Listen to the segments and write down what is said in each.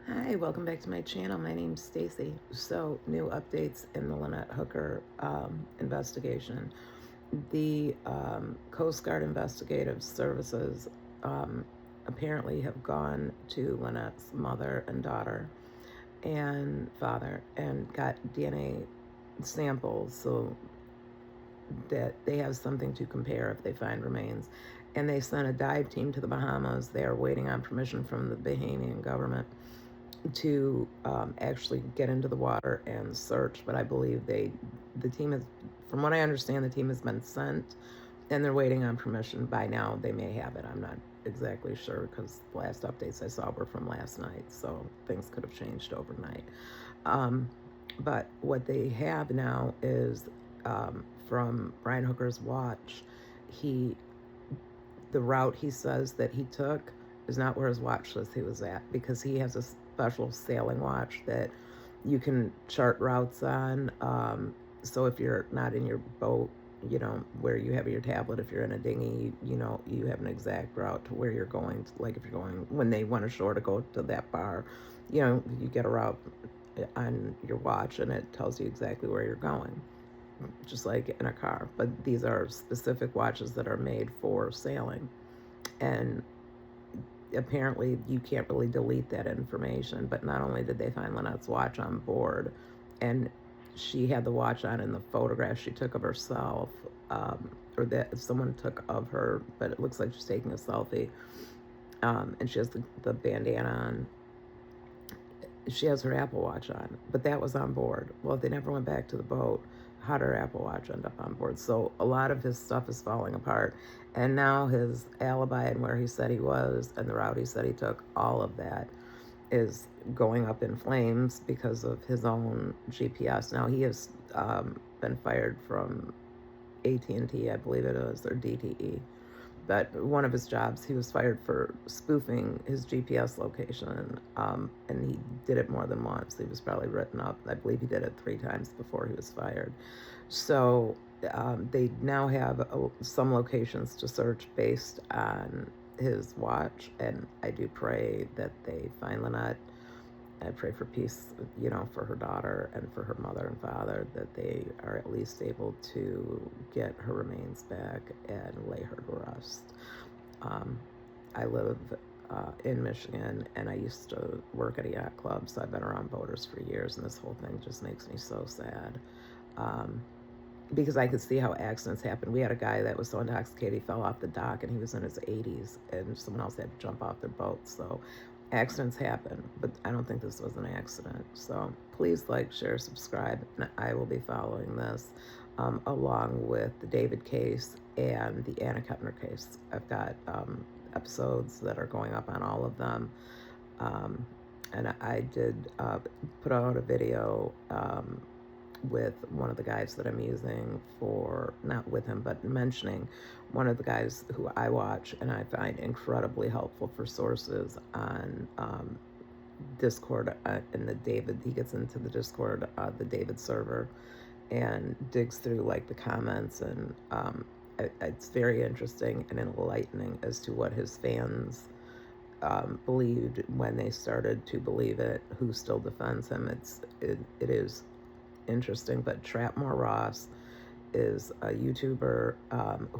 Hi, welcome back to my channel. My name's Stacy. So, new updates in the Lynette Hooker investigation. The Coast Guard Investigative Services apparently have gone to Lynette's mother and daughter and father and got DNA samples so that they have something to compare if they find remains. And they sent a dive team to the Bahamas. They are waiting on permission from the Bahamian government to actually get into the water and search. But I believe the team is, from what I understand, the team has been sent and they're waiting on permission. By now they may have it. I'm not exactly sure because the last updates I saw were from last night, so things could have changed overnight. But what they have now is from Brian Hooker's watch, the route he says that he took is not where his watch says he was at, because he has a special sailing watch that you can chart routes on. So if you're not in your boat, where you have your tablet, if you're in a dinghy, you have an exact route to where you're going. Like if you're going, when they went ashore to go to that bar, you get a route on your watch and it tells you exactly where you're going, just like in a car. But these are specific watches that are made for sailing. And apparently you can't really delete that information. But not only did they find Lynette's watch on board, and she had the watch on in the photograph she took of herself, or that someone took of her, but it looks like she's taking a selfie. And she has the bandana on. She has her Apple Watch on, but that was on board. Well, they never went back to the boat. How did her Apple Watch end up on board? So a lot of his stuff is falling apart. And now his alibi and where he said he was and the route he said he took, all of that is going up in flames because of his own GPS. Now he has been fired from AT&T, I believe it is, or DTE. But one of his jobs, he was fired for spoofing his GPS location, and he did it more than once. He was probably written up. I believe he did it 3 times before he was fired. So they now have some locations to search based on his watch, and I do pray that they find Lynette. I pray for peace, for her daughter and for her mother and father, that they are at least able to get her remains back and lay her to rest. I live in Michigan, and I used to work at a yacht club, so I've been around boaters for years, and this whole thing just makes me so sad. Because I could see how accidents happen. We had a guy that was so intoxicated he fell off the dock, and he was in his 80s, and someone else had to jump off their boat. So accidents happen, but I don't think this was an accident. So please like, share, subscribe, and I will be following this along with the David case and the Anna Kepner case. I've got episodes that are going up on all of them. And I did put out a video with one of the guys that I'm using for, not with him, but mentioning one of the guys who I watch and I find incredibly helpful for sources on Discord. In the David, he gets into the Discord, the David server, and digs through like the comments, and it's very interesting and enlightening as to what his fans believed when they started to believe it, who still defends him. It is interesting. But Trapmore Ross is a YouTuber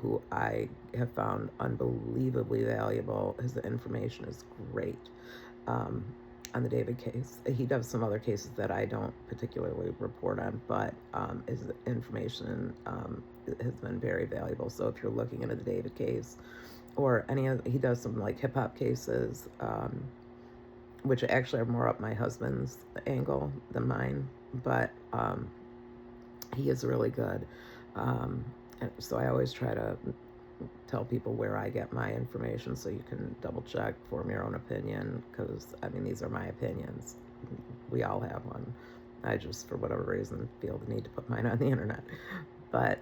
who I have found unbelievably valuable. His information is great on the David case. He does some other cases that I don't particularly report on, but his information has been very valuable. So if you're looking into the David case or any other, he does some like hip hop cases, which actually are more up my husband's angle than mine, but he is really good. And so I always try to tell people where I get my information so you can double check, form your own opinion, because I mean, these are my opinions. We all have one. I just, for whatever reason, feel the need to put mine on the internet. But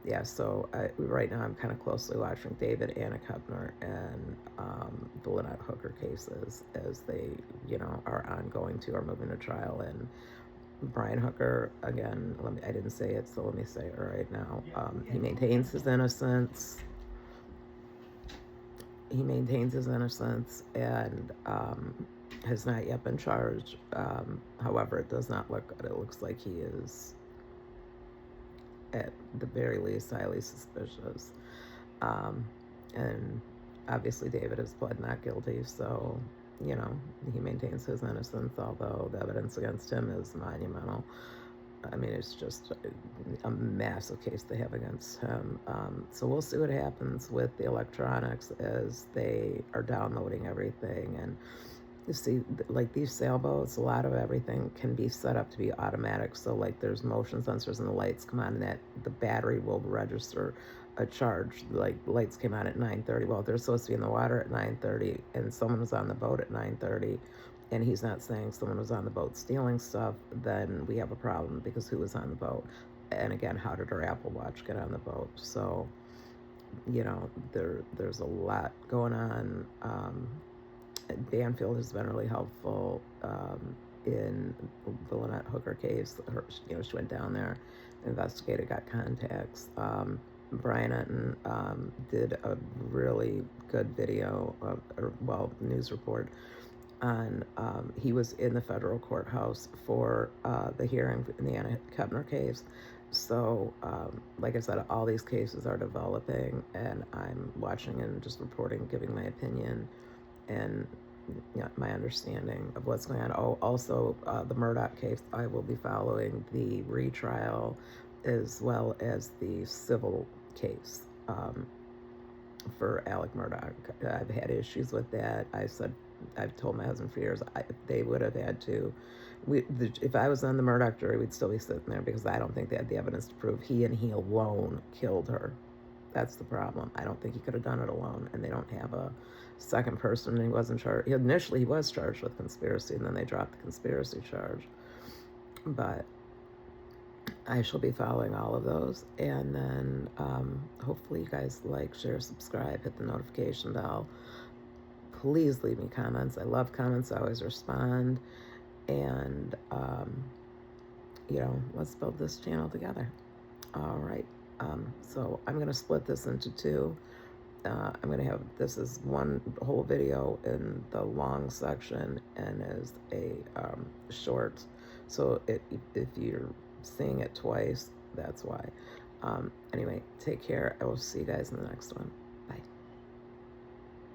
yeah, so right now I'm kind of closely watching David, Anna Kepner, and the Lynette Hooker cases as they, are ongoing to, are moving to trial. And Brian Hooker, again, I didn't say it, so let me say it right now. He maintains his innocence. He maintains his innocence, and has not yet been charged. However, it does not look good. It looks like he is, at the very least, highly suspicious. And obviously David has pled not guilty, so, you know, he maintains his innocence, although the evidence against him is monumental. I mean, it's just a massive case they have against him. So we'll see what happens with the electronics as they are downloading everything. And you see, like these sailboats, a lot of everything can be set up to be automatic. So like there's motion sensors and the lights come on, and that the battery will register a charge. Like lights came on at 9:30. Well, they're supposed to be in the water at 9:30, and someone was on the boat at 9:30. And he's not saying someone was on the boat stealing stuff, then we have a problem, because who was on the boat? And again, how did her Apple Watch get on the boat? So, you know, there's a lot going on. Banfield has been really helpful in the Lynette Hooker case. You know, she went down there, investigated, got contacts. Brian Etten did a really good video, news report on, he was in the federal courthouse for the hearing in the Anna Kepner case. So, like I said, all these cases are developing, and I'm watching and just reporting, giving my opinion and, you know, my understanding of what's going on. Oh, also, the Murdoch case, I will be following the retrial as well as the civil case for Alec Murdoch. I've had issues with that. I've told my husband for years, they would have had to, if I was on the Murdoch jury, we'd still be sitting there, because I don't think they had the evidence to prove he and he alone killed her. That's the problem. I don't think he could have done it alone, and they don't have a second person, and he wasn't charged. Initially, he was charged with conspiracy, and then they dropped the conspiracy charge. But I shall be following all of those, and then hopefully you guys like, share, subscribe, hit the notification bell. Please leave me comments. I love comments. I always respond. And, you know, let's build this channel together. All right. So I'm going to split this into two. I'm going to have, this is one whole video in the long section, and as a short. So if you're seeing it twice, that's why. Anyway, take care. I will see you guys in the next one.